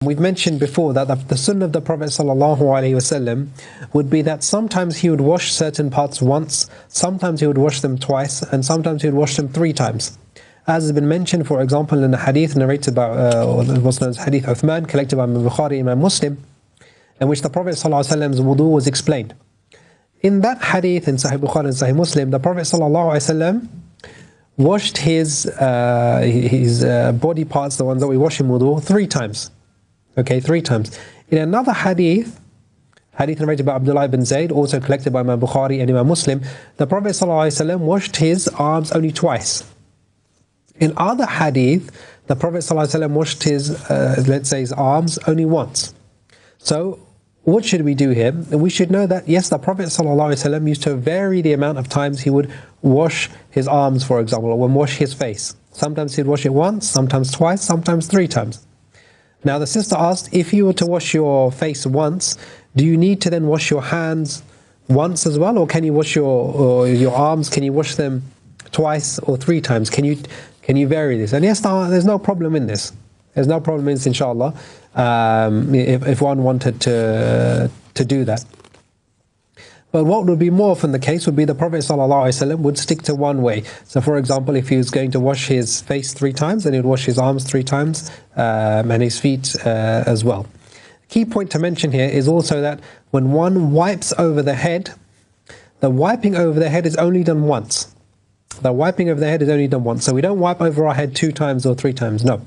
We've mentioned before that the sunnah of the Prophet ﷺ would be that sometimes he would wash certain parts once, sometimes he would wash them twice, and sometimes he would wash them 3 times. As has been mentioned, for example, in a hadith narrated by what's known as Hadith Uthman, collected by Imam Bukhari, Imam Muslim, in which the Prophet ﷺ's wudu was explained. In that hadith in Sahih Bukhari and Sahih Muslim, the Prophet ﷺ washed his body parts, the ones that we wash in wudu, 3 times. Okay, 3 times. In another hadith narrated by Abdullah ibn Zayd, also collected by Imam Bukhari and Imam Muslim, the Prophet ﷺ washed his arms only twice. In other hadith, the Prophet ﷺ washed his, let's say, his arms only once. So, what should we do here? We should know that, yes, the Prophet ﷺ used to vary the amount of times he would wash his arms, for example, or wash his face. Sometimes he'd wash it once, sometimes twice, sometimes 3 times. Now the sister asked, if you were to wash your face once, do you need to then wash your hands once as well? Or can you wash your arms, can you wash them twice or 3 times? Can you vary this? And yes, there's no problem in this. There's no problem in this, inshallah, if one wanted to do that. But what would be more often the case would be the Prophet ﷺ would stick to one way. So for example, if he was going to wash his face 3 times, then he would wash his arms 3 times, and his feet as well. Key point to mention here is also that when one wipes over the head, the wiping over the head is only done once. The wiping over the head is only done once. So we don't wipe over our head 2 times or 3 times, no.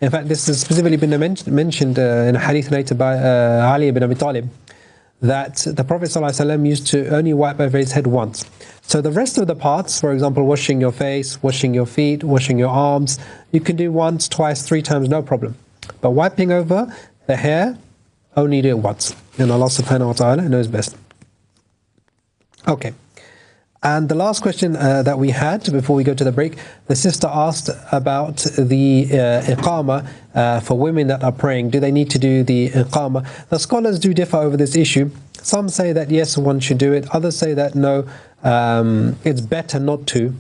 In fact, this has specifically been mentioned in a hadith narrated by Ali ibn Abi Talib, that the Prophet ﷺ used to only wipe over his head once. So the rest of the parts, for example, washing your face, washing your feet, washing your arms, you can do once, twice, 3 times, no problem. But wiping over the hair, only do it once. And Allah subhanahu wa ta'ala knows best. Okay. And the last question that we had before we go to the break, the sister asked about the iqamah for women that are praying. Do they need to do the iqamah? The scholars do differ over this issue. Some say that yes, one should do it. Others say that no, it's better not to.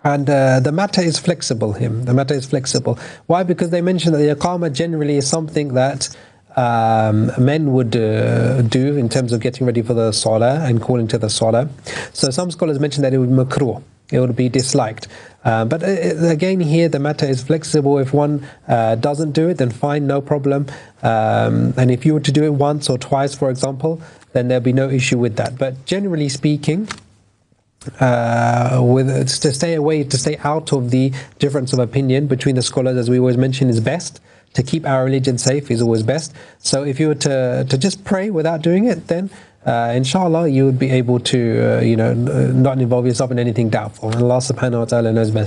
And the matter is flexible here. The matter is flexible. Why? Because they mention that the iqamah generally is something that men would do in terms of getting ready for the salah and calling to the salah. So some scholars mention that it would be makruh, it would be disliked. But again here the matter is flexible. If one doesn't do it, then fine, no problem. And if you were to do it once or twice, for example, then there'll be no issue with that. But generally speaking, to stay out of the difference of opinion between the scholars, as we always mention, is best. To keep our religion safe is always best. So if you were to just pray without doing it, then inshallah you would be able to not involve yourself in anything doubtful. And Allah subhanahu wa ta'ala knows best.